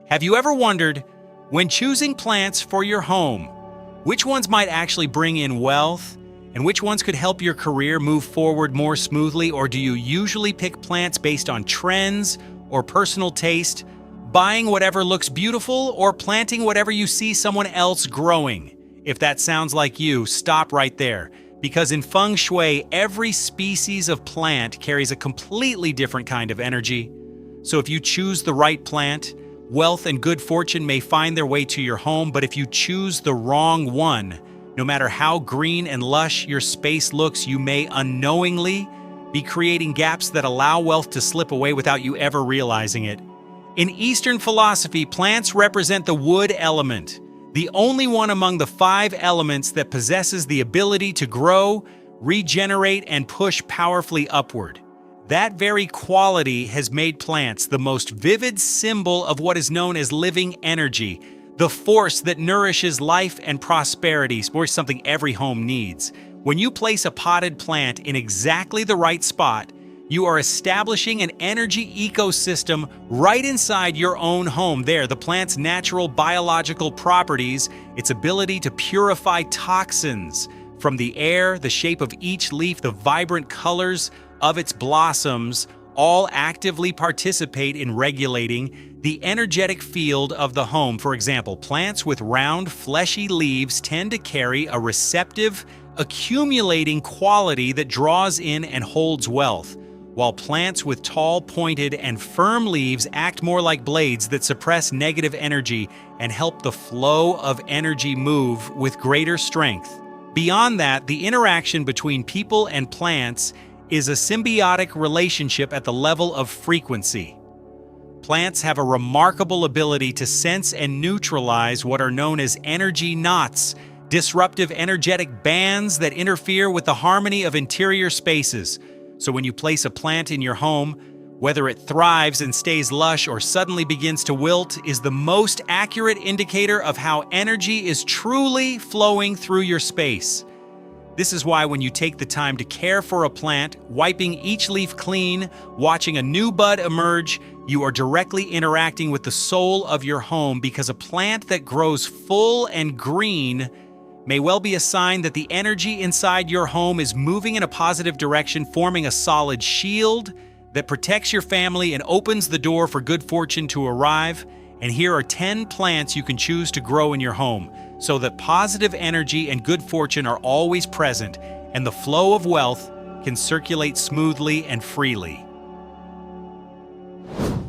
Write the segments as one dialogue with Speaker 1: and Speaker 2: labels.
Speaker 1: Have you ever wondered, when choosing plants for your home, which ones might actually bring in wealth, and which ones could help your career move forward more smoothly? Or do you usually pick plants based on trends or personal taste, buying whatever looks beautiful or planting whatever you see someone else growing? If that sounds like you, stop right there, because in Feng Shui, every species of plant carries a completely different kind of energy. So if you choose the right plant, wealth and good fortune may find their way to your home, but if you choose the wrong one, no matter how green and lush your space looks, you may unknowingly be creating gaps that allow wealth to slip away without you ever realizing it. In Eastern philosophy, plants represent the wood element, the only one among the 5 elements that possesses the ability to grow, regenerate, and push powerfully upward. That very quality has made plants the most vivid symbol of what is known as living energy, the force that nourishes life and prosperity, or something every home needs. When you place a potted plant in exactly the right spot, you are establishing an energy ecosystem right inside your own home. There, the plant's natural biological properties, its ability to purify toxins from the air, the shape of each leaf, the vibrant colors of its blossoms, all actively participate in regulating the energetic field of the home. For example, plants with round, fleshy leaves tend to carry a receptive, accumulating quality that draws in and holds wealth, while plants with tall, pointed, and firm leaves act more like blades that suppress negative energy and help the flow of energy move with greater strength. Beyond that, the interaction between people and plants is a symbiotic relationship at the level of frequency. Plants have a remarkable ability to sense and neutralize what are known as energy knots, disruptive energetic bands that interfere with the harmony of interior spaces. So when you place a plant in your home, whether it thrives and stays lush or suddenly begins to wilt, is the most accurate indicator of how energy is truly flowing through your space. This is why when you take the time to care for a plant, wiping each leaf clean, watching a new bud emerge, you are directly interacting with the soul of your home, because a plant that grows full and green may well be a sign that the energy inside your home is moving in a positive direction, forming a solid shield that protects your family and opens the door for good fortune to arrive. And here are 10 plants you can choose to grow in your home, so that positive energy and good fortune are always present and the flow of wealth can circulate smoothly and freely.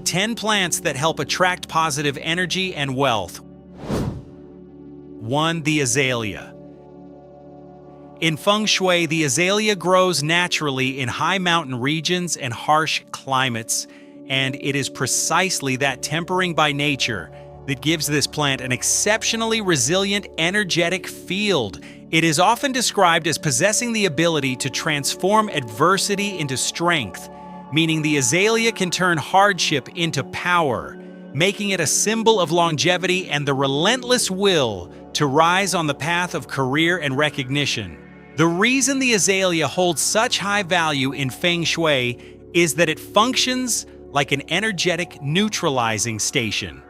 Speaker 1: 10 plants that help attract positive energy and wealth. 1. The azalea. In Feng Shui, the azalea grows naturally in high mountain regions and harsh climates, and it is precisely that tempering by nature that gives this plant an exceptionally resilient, energetic field. It is often described as possessing the ability to transform adversity into strength, meaning the azalea can turn hardship into power, making it a symbol of longevity and the relentless will to rise on the path of career and recognition. The reason the azalea holds such high value in Feng Shui is that it functions like an energetic neutralizing station.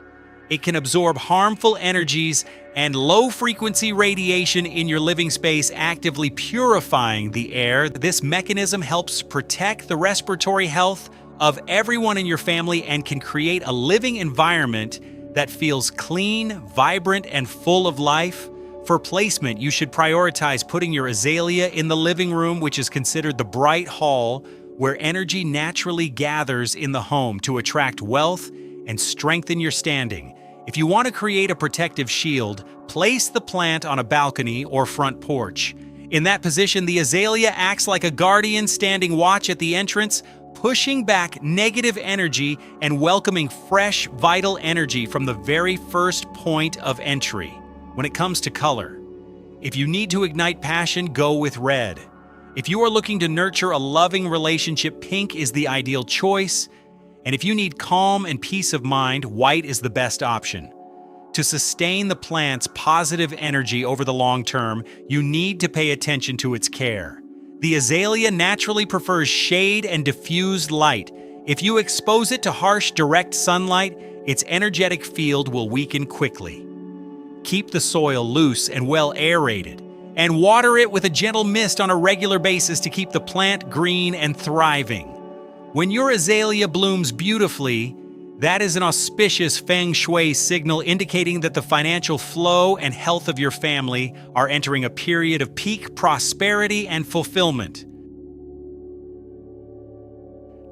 Speaker 1: It can absorb harmful energies and low-frequency radiation in your living space, actively purifying the air. This mechanism helps protect the respiratory health of everyone in your family and can create a living environment that feels clean, vibrant, and full of life. For placement, you should prioritize putting your azalea in the living room, which is considered the bright hall where energy naturally gathers in the home to attract wealth and strengthen your standing. If you want to create a protective shield, place the plant on a balcony or front porch. In that position, the azalea acts like a guardian standing watch at the entrance, pushing back negative energy and welcoming fresh, vital energy from the very first point of entry. When it comes to color, if you need to ignite passion, go with red. If you are looking to nurture a loving relationship, pink is the ideal choice. And if you need calm and peace of mind, white is the best option. To sustain the plant's positive energy over the long term, you need to pay attention to its care. The azalea naturally prefers shade and diffused light. If you expose it to harsh, direct sunlight, its energetic field will weaken quickly. Keep the soil loose and well aerated, and water it with a gentle mist on a regular basis to keep the plant green and thriving. When your azalea blooms beautifully, that is an auspicious Feng Shui signal indicating that the financial flow and health of your family are entering a period of peak prosperity and fulfillment.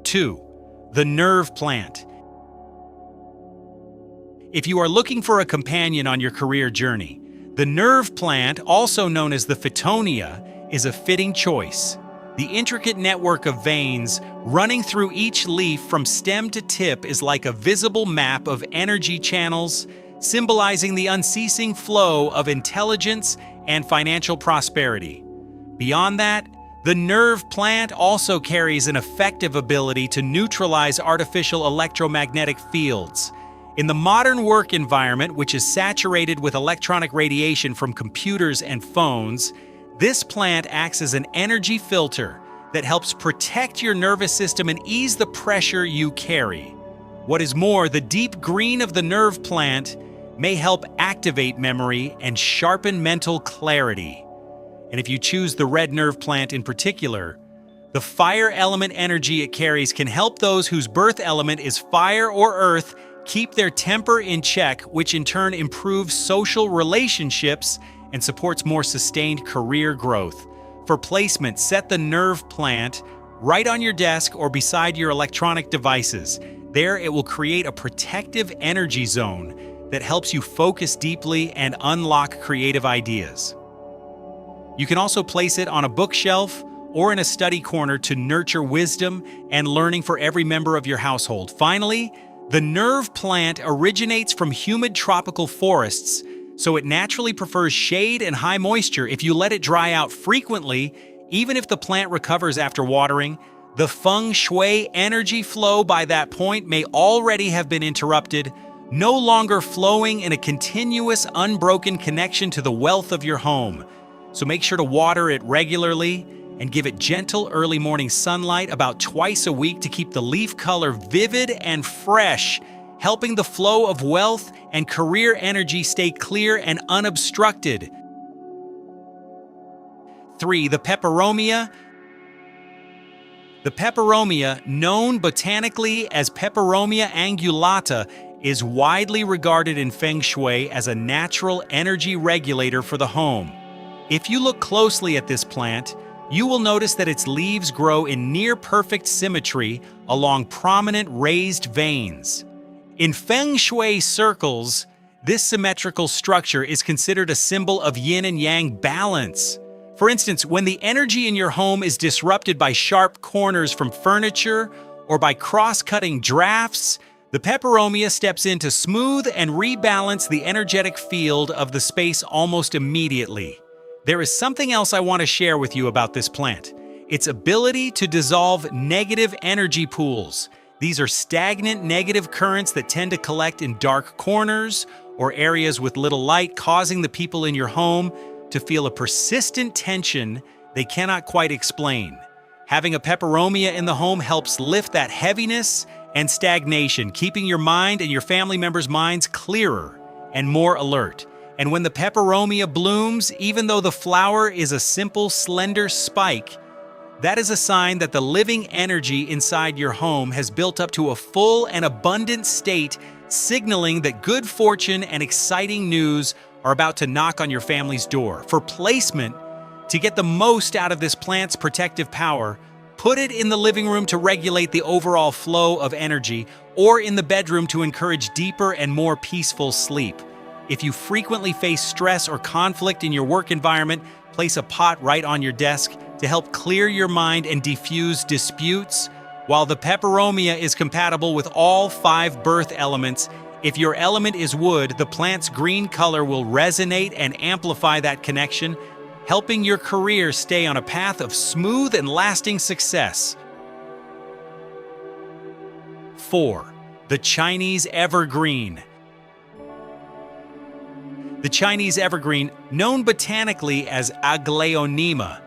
Speaker 1: 2. The nerve plant. If you are looking for a companion on your career journey, the nerve plant, also known as the Fittonia, is a fitting choice. The intricate network of veins running through each leaf from stem to tip is like a visible map of energy channels, symbolizing the unceasing flow of intelligence and financial prosperity. Beyond that, the nerve plant also carries an effective ability to neutralize artificial electromagnetic fields. In the modern work environment, which is saturated with electronic radiation from computers and phones, this plant acts as an energy filter that helps protect your nervous system and ease the pressure you carry. What is more, the deep green of the nerve plant may help activate memory and sharpen mental clarity. And if you choose the red nerve plant in particular, the fire element energy it carries can help those whose birth element is fire or earth keep their temper in check, which in turn improves social relationships and supports more sustained career growth. For placement, set the nerve plant right on your desk or beside your electronic devices. There, it will create a protective energy zone that helps you focus deeply and unlock creative ideas. You can also place it on a bookshelf or in a study corner to nurture wisdom and learning for every member of your household. Finally, the nerve plant originates from humid tropical forests, so it naturally prefers shade and high moisture. If you let it dry out frequently, even if the plant recovers after watering, the Feng Shui energy flow by that point may already have been interrupted, no longer flowing in a continuous, unbroken connection to the wealth of your home. So make sure to water it regularly and give it gentle early morning sunlight about twice a week to keep the leaf color vivid and fresh, helping the flow of wealth and career energy stay clear and unobstructed. 3. The peperomia. The peperomia, known botanically as Peperomia angulata, is widely regarded in Feng Shui as a natural energy regulator for the home. If you look closely at this plant, you will notice that its leaves grow in near-perfect symmetry along prominent raised veins. In Feng Shui circles, this symmetrical structure is considered a symbol of yin and yang balance. For instance, when the energy in your home is disrupted by sharp corners from furniture or by cross-cutting drafts, the peperomia steps in to smooth and rebalance the energetic field of the space almost immediately. There is something else I want to share with you about this plant: its ability to dissolve negative energy pools. These are stagnant negative currents that tend to collect in dark corners or areas with little light, causing the people in your home to feel a persistent tension they cannot quite explain. Having a peperomia in the home helps lift that heaviness and stagnation, keeping your mind and your family members' minds clearer and more alert. And when the peperomia blooms, even though the flower is a simple, slender spike, that is a sign that the living energy inside your home has built up to a full and abundant state, signaling that good fortune and exciting news are about to knock on your family's door. For placement, to get the most out of this plant's protective power, put it in the living room to regulate the overall flow of energy, or in the bedroom to encourage deeper and more peaceful sleep. If you frequently face stress or conflict in your work environment, place a pot right on your desk to help clear your mind and defuse disputes. While the peperomia is compatible with all 5 birth elements, if your element is wood, the plant's green color will resonate and amplify that connection, helping your career stay on a path of smooth and lasting success. 4. The Chinese Evergreen. The Chinese evergreen, known botanically as Aglaonema,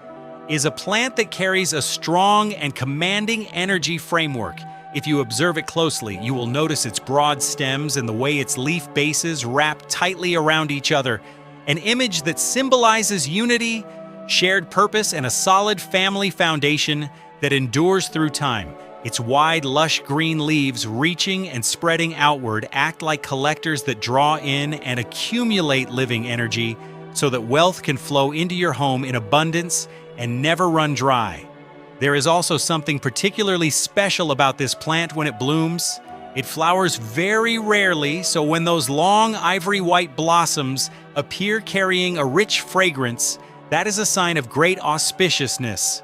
Speaker 1: is a plant that carries a strong and commanding energy framework. If you observe it closely, you will notice its broad stems and the way its leaf bases wrap tightly around each other, an image that symbolizes unity, shared purpose, and a solid family foundation that endures through time. Its wide, lush green leaves, reaching and spreading outward, act like collectors that draw in and accumulate living energy so that wealth can flow into your home in abundance and never run dry. There is also something particularly special about this plant when it blooms. It flowers very rarely, so when those long ivory white blossoms appear carrying a rich fragrance, that is a sign of great auspiciousness,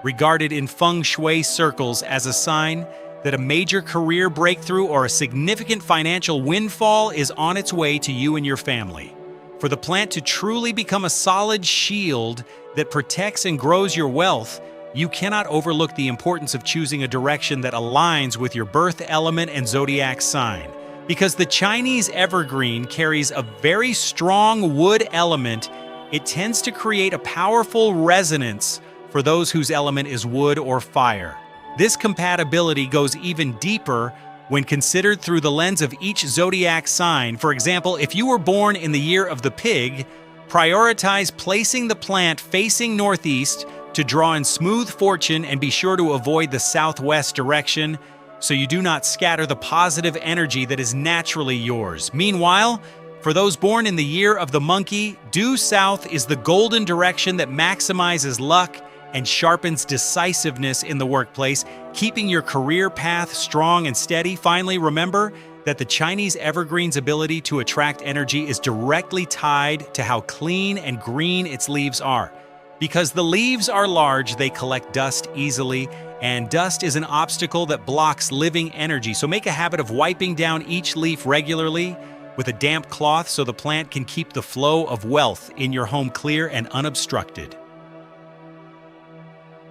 Speaker 1: regarded in Feng Shui circles as a sign that a major career breakthrough or a significant financial windfall is on its way to you and your family. For the plant to truly become a solid shield that protects and grows your wealth, you cannot overlook the importance of choosing a direction that aligns with your birth element and zodiac sign. Because the Chinese evergreen carries a very strong wood element, it tends to create a powerful resonance for those whose element is wood or fire. This compatibility goes even deeper when considered through the lens of each zodiac sign. For example, if you were born in the year of the pig, prioritize placing the plant facing northeast to draw in smooth fortune, and be sure to avoid the southwest direction so you do not scatter the positive energy that is naturally yours. Meanwhile, for those born in the year of the monkey, due south is the golden direction that maximizes luck and sharpens decisiveness in the workplace, keeping your career path strong and steady. Finally, remember that the Chinese evergreen's ability to attract energy is directly tied to how clean and green its leaves are. Because the leaves are large, they collect dust easily, and dust is an obstacle that blocks living energy. So make a habit of wiping down each leaf regularly with a damp cloth so the plant can keep the flow of wealth in your home clear and unobstructed.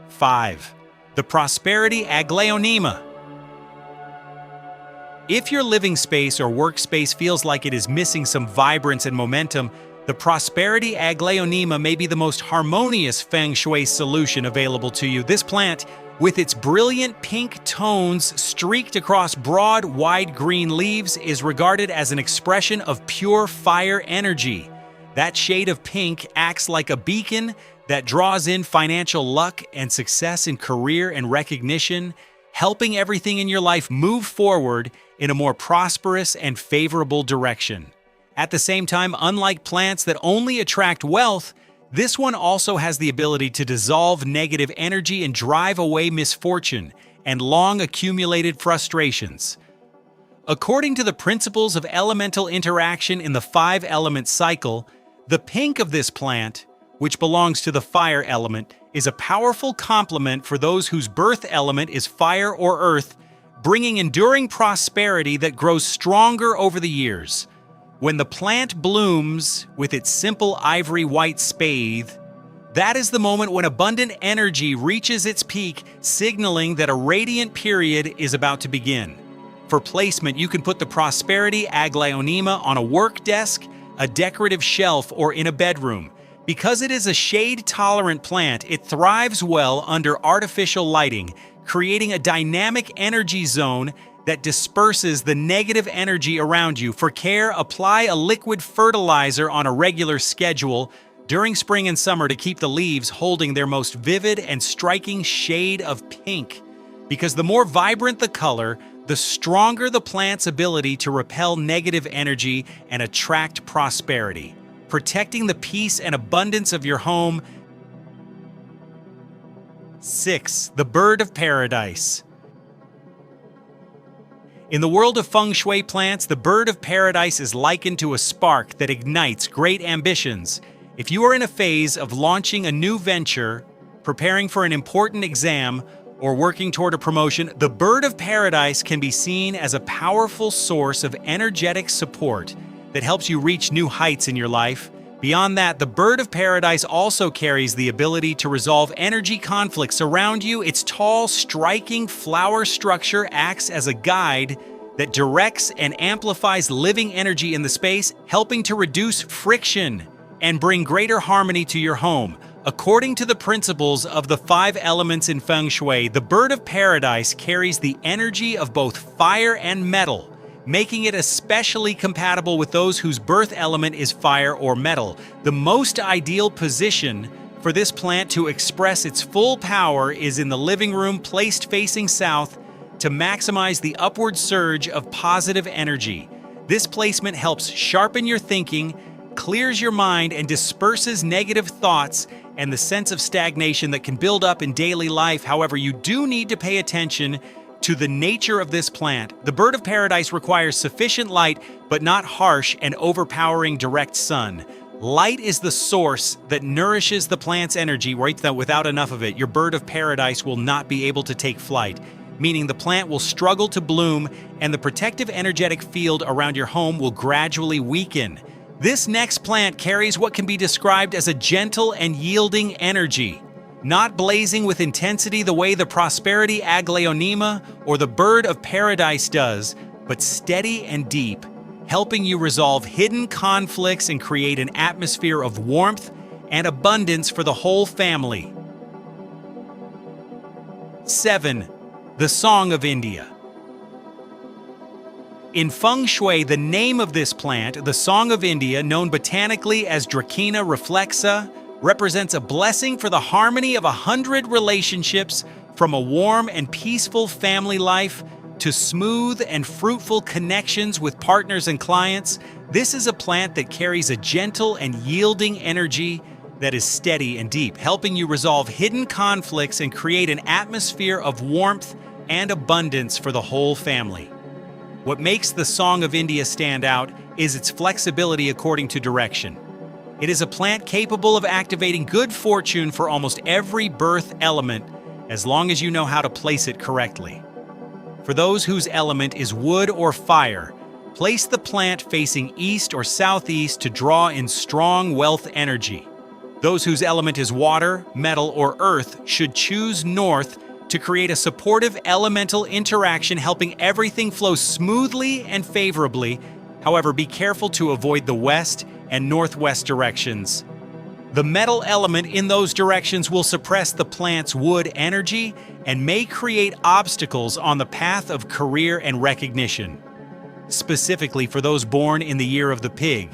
Speaker 1: 5. The Prosperity Aglaonema. If your living space or workspace feels like it is missing some vibrance and momentum, the Prosperity Aglaonema may be the most harmonious Feng Shui solution available to you. This plant, with its brilliant pink tones streaked across broad, wide green leaves, is regarded as an expression of pure fire energy. That shade of pink acts like a beacon that draws in financial luck and success in career and recognition, helping everything in your life move forward in a more prosperous and favorable direction. At the same time, unlike plants that only attract wealth, this one also has the ability to dissolve negative energy and drive away misfortune and long-accumulated frustrations. According to the principles of elemental interaction in the 5-element cycle, the pink of this plant, which belongs to the fire element, is a powerful complement for those whose birth element is fire or earth, bringing enduring prosperity that grows stronger over the years. When the plant blooms with its simple ivory white spathe, that is the moment when abundant energy reaches its peak, signaling that a radiant period is about to begin. For placement, you can put the Prosperity Aglaonema on a work desk, a decorative shelf, or in a bedroom. Because it is a shade-tolerant plant, it thrives well under artificial lighting, creating a dynamic energy zone that disperses the negative energy around you. For care, apply a liquid fertilizer on a regular schedule during spring and summer to keep the leaves holding their most vivid and striking shade of pink. Because the more vibrant the color, the stronger the plant's ability to repel negative energy and attract prosperity, protecting the peace and abundance of your home. 6. The Bird of Paradise. In the world of Feng Shui plants, the bird of paradise is likened to a spark that ignites great ambitions. If you are in a phase of launching a new venture, preparing for an important exam, or working toward a promotion, the bird of paradise can be seen as a powerful source of energetic support that helps you reach new heights in your life. Beyond that, the bird of paradise also carries the ability to resolve energy conflicts around you. Its tall, striking flower structure acts as a guide that directs and amplifies living energy in the space, helping to reduce friction and bring greater harmony to your home. According to the principles of the 5 elements in Feng Shui, the bird of paradise carries the energy of both fire and metal, making it especially compatible with those whose birth element is fire or metal. The most ideal position for this plant to express its full power is in the living room, placed facing south to maximize the upward surge of positive energy. This placement helps sharpen your thinking, clears your mind, and disperses negative thoughts and the sense of stagnation that can build up in daily life. However, you do need to pay attention to the nature of this plant. The bird of paradise requires sufficient light, but not harsh and overpowering direct sun. Light is the source that nourishes the plant's energy. Without enough of it, your bird of paradise will not be able to take flight, meaning the plant will struggle to bloom and the protective energetic field around your home will gradually weaken. This next plant carries what can be described as a gentle and yielding energy, not blazing with intensity the way the prosperity aglaonema or the bird of paradise does, but steady and deep, helping you resolve hidden conflicts and create an atmosphere of warmth and abundance for the whole family. 7. The Song of India. In Feng Shui, the name of this plant, the Song of India, known botanically as Dracaena reflexa, represents a blessing for the harmony of 100 relationships, from a warm and peaceful family life to smooth and fruitful connections with partners and clients. This is a plant that carries a gentle and yielding energy that is steady and deep, helping you resolve hidden conflicts and create an atmosphere of warmth and abundance for the whole family. What makes the Song of India stand out is its flexibility according to direction. It is a plant capable of activating good fortune for almost every birth element, as long as you know how to place it correctly. For those whose element is wood or fire, place the plant facing east or southeast to draw in strong wealth energy. Those whose element is water, metal, or earth should choose north to create a supportive elemental interaction, helping everything flow smoothly and favorably. However, be careful to avoid the west and northwest directions. The metal element in those directions will suppress the plant's wood energy and may create obstacles on the path of career and recognition. Specifically for those born in the year of the pig,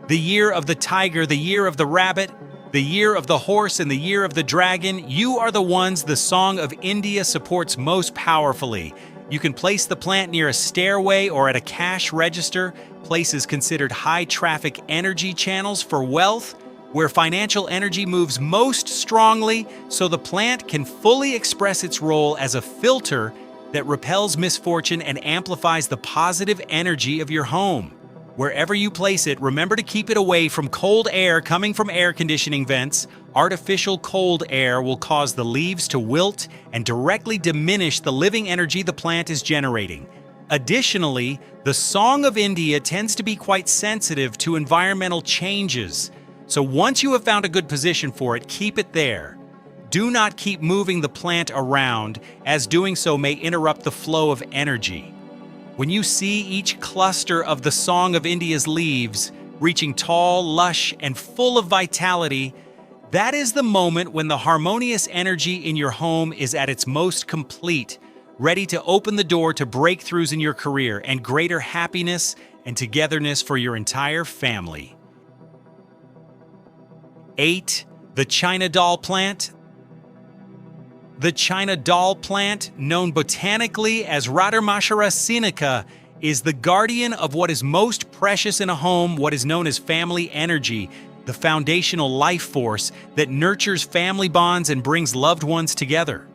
Speaker 1: the year of the tiger, the year of the rabbit, the year of the horse, and the year of the dragon, you are the ones the Song of India supports most powerfully. You can place the plant near a stairway or at a cash register, places considered high-traffic energy channels for wealth, where financial energy moves most strongly, so the plant can fully express its role as a filter that repels misfortune and amplifies the positive energy of your home. Wherever you place it, remember to keep it away from cold air coming from air conditioning vents. Artificial cold air will cause the leaves to wilt and directly diminish the living energy the plant is generating. Additionally, the Song of India tends to be quite sensitive to environmental changes. So once you have found a good position for it, keep it there. Do not keep moving the plant around, as doing so may interrupt the flow of energy. When you see each cluster of the Song of India's leaves reaching tall, lush, and full of vitality, that is the moment when the harmonious energy in your home is at its most complete, ready to open the door to breakthroughs in your career and greater happiness and togetherness for your entire family. 8. The China doll plant. The China doll plant, known botanically as Radermachera sinica, is the guardian of what is most precious in a home, what is known as family energy, the foundational life force that nurtures family bonds and brings loved ones together.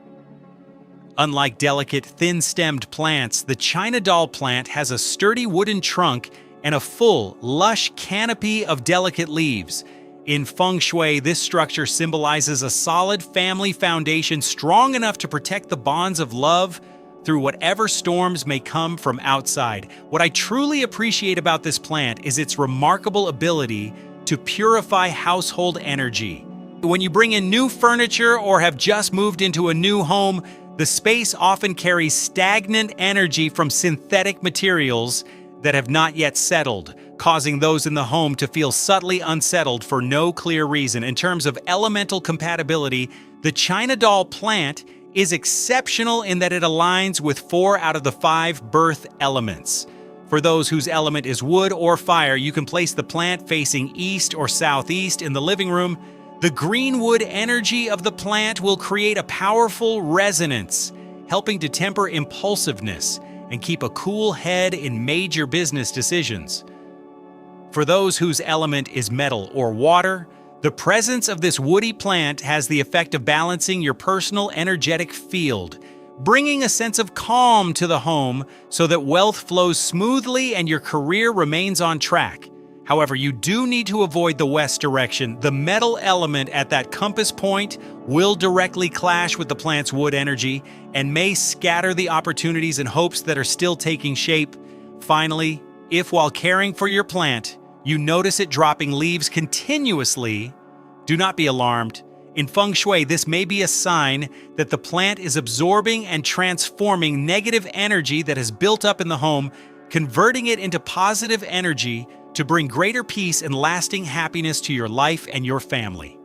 Speaker 1: Unlike delicate, thin-stemmed plants, the China doll plant has a sturdy wooden trunk and a full, lush canopy of delicate leaves. In Feng Shui, this structure symbolizes a solid family foundation strong enough to protect the bonds of love through whatever storms may come from outside. What I truly appreciate about this plant is its remarkable ability to purify household energy. When you bring in new furniture or have just moved into a new home, the space often carries stagnant energy from synthetic materials that have not yet settled. causing those in the home to feel subtly unsettled for no clear reason. In terms of elemental compatibility, the China doll plant is exceptional in that it aligns with 4 out of the 5 birth elements. For those whose element is wood or fire, you can place the plant facing east or southeast in the living room. The green wood energy of the plant will create a powerful resonance, helping to temper impulsiveness and keep a cool head in major business decisions. For those whose element is metal or water, the presence of this woody plant has the effect of balancing your personal energetic field, bringing a sense of calm to the home so that wealth flows smoothly and your career remains on track. However, you do need to avoid the west direction. The metal element at that compass point will directly clash with the plant's wood energy and may scatter the opportunities and hopes that are still taking shape. Finally, if while caring for your plant, you notice it dropping leaves continuously, do not be alarmed. In Feng Shui, this may be a sign that the plant is absorbing and transforming negative energy that has built up in the home, converting it into positive energy to bring greater peace and lasting happiness to your life and your family.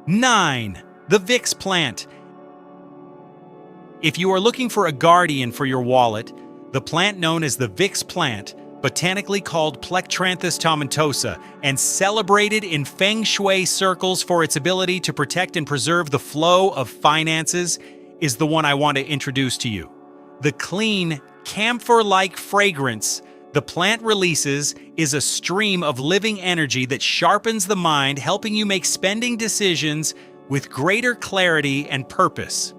Speaker 1: 9. The Vix plant. If you are looking for a guardian for your wallet, the plant known as the Vix plant, botanically called Plectranthus tomentosa, and celebrated in Feng Shui circles for its ability to protect and preserve the flow of finances, is the one I want to introduce to you. The clean, camphor-like fragrance the plant releases is a stream of living energy that sharpens the mind, helping you make spending decisions with greater clarity and purpose.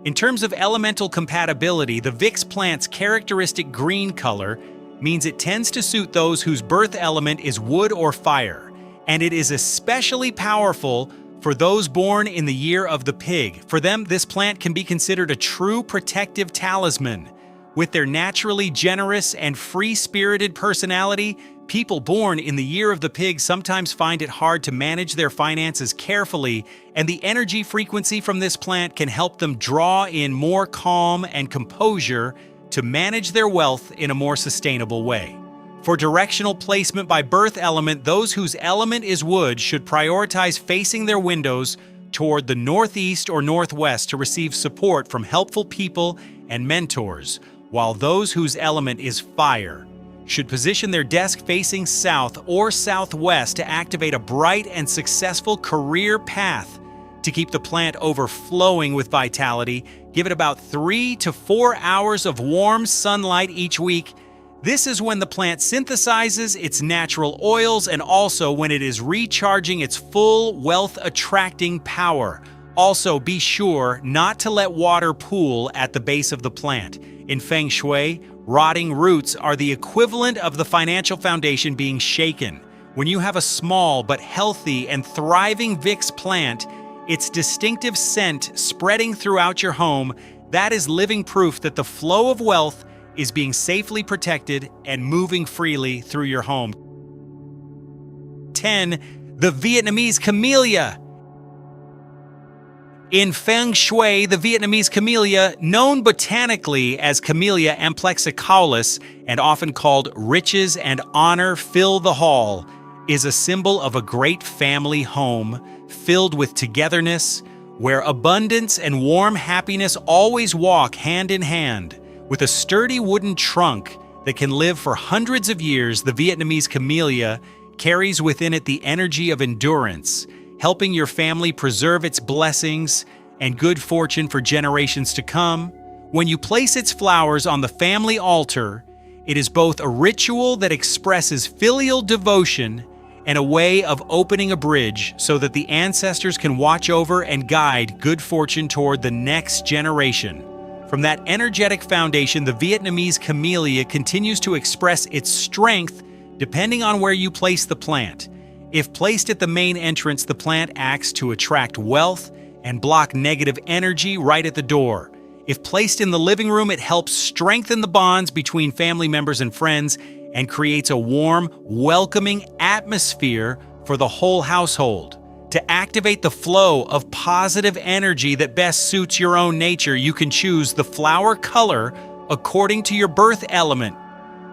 Speaker 1: In terms of elemental compatibility, the Vix plant's characteristic green color means it tends to suit those whose birth element is wood or fire, and it is especially powerful for those born in the year of the pig. For them, this plant can be considered a true protective talisman. With their naturally generous and free-spirited personality, people born in the year of the pig sometimes find it hard to manage their finances carefully, and the energy frequency from this plant can help them draw in more calm and composure to manage their wealth in a more sustainable way. For directional placement by birth element, those whose element is wood should prioritize facing their windows toward the northeast or northwest to receive support from helpful people and mentors, while those whose element is fire should position their desk facing south or southwest to activate a bright and successful career path. To keep the plant overflowing with vitality, give it about 3 to 4 hours of warm sunlight each week. This is when the plant synthesizes its natural oils and also when it is recharging its full wealth-attracting power. Also, be sure not to let water pool at the base of the plant. In Feng Shui, rotting roots are the equivalent of the financial foundation being shaken. When you have a small but healthy and thriving Vix plant, its distinctive scent spreading throughout your home, that is living proof that the flow of wealth is being safely protected and moving freely through your home. 10. The Vietnamese Camellia. In Feng Shui, the Vietnamese Camellia, known botanically as Camellia amplexicaulus and often called riches and honor fill the hall, is a symbol of a great family home filled with togetherness, where abundance and warm happiness always walk hand in hand. With a sturdy wooden trunk that can live for hundreds of years, the Vietnamese Camellia carries within it the energy of endurance, helping your family preserve its blessings and good fortune for generations to come. When you place its flowers on the family altar, it is both a ritual that expresses filial devotion and a way of opening a bridge so that the ancestors can watch over and guide good fortune toward the next generation. From that energetic foundation, the Vietnamese Camellia continues to express its strength depending on where you place the plant. If placed at the main entrance, the plant acts to attract wealth and block negative energy right at the door. If placed in the living room, it helps strengthen the bonds between family members and friends and creates a warm, welcoming atmosphere for the whole household. To activate the flow of positive energy that best suits your own nature, you can choose the flower color according to your birth element.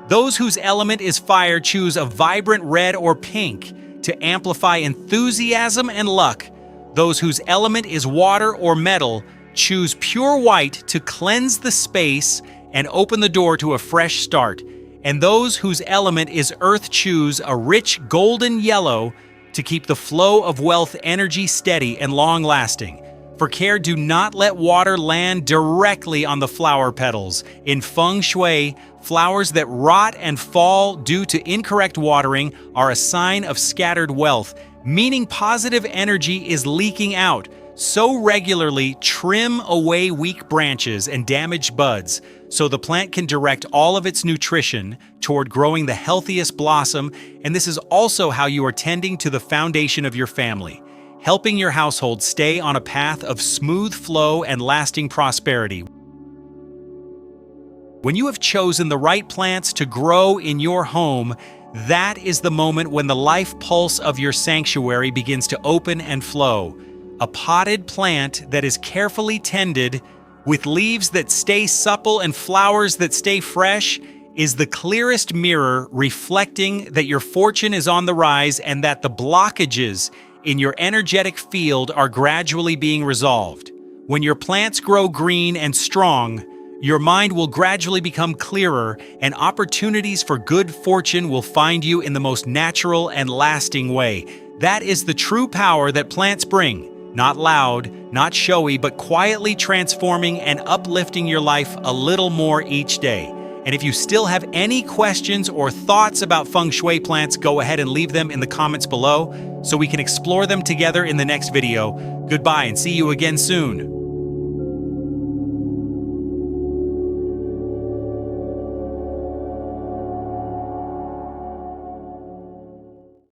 Speaker 1: Those whose element is fire choose a vibrant red or pink to amplify enthusiasm and luck. Those whose element is water or metal choose pure white to cleanse the space and open the door to a fresh start. And those whose element is earth choose a rich golden yellow to keep the flow of wealth energy steady and long-lasting. For care, do not let water land directly on the flower petals. In Feng Shui, flowers that rot and fall due to incorrect watering are a sign of scattered wealth, meaning positive energy is leaking out. So regularly, trim away weak branches and damaged buds so the plant can direct all of its nutrition toward growing the healthiest blossom, and this is also how you are tending to the foundation of your family, helping your household stay on a path of smooth flow and lasting prosperity. When you have chosen the right plants to grow in your home, that is the moment when the life pulse of your sanctuary begins to open and flow. A potted plant that is carefully tended, with leaves that stay supple and flowers that stay fresh, is the clearest mirror reflecting that your fortune is on the rise and that the blockages in your energetic field are gradually being resolved. When your plants grow green and strong, your mind will gradually become clearer and opportunities for good fortune will find you in the most natural and lasting way. That is the true power that plants bring. Not loud, not showy, but quietly transforming and uplifting your life a little more each day. And if you still have any questions or thoughts about Feng Shui plants, go ahead and leave them in the comments below so we can explore them together in the next video. Goodbye and see you again soon.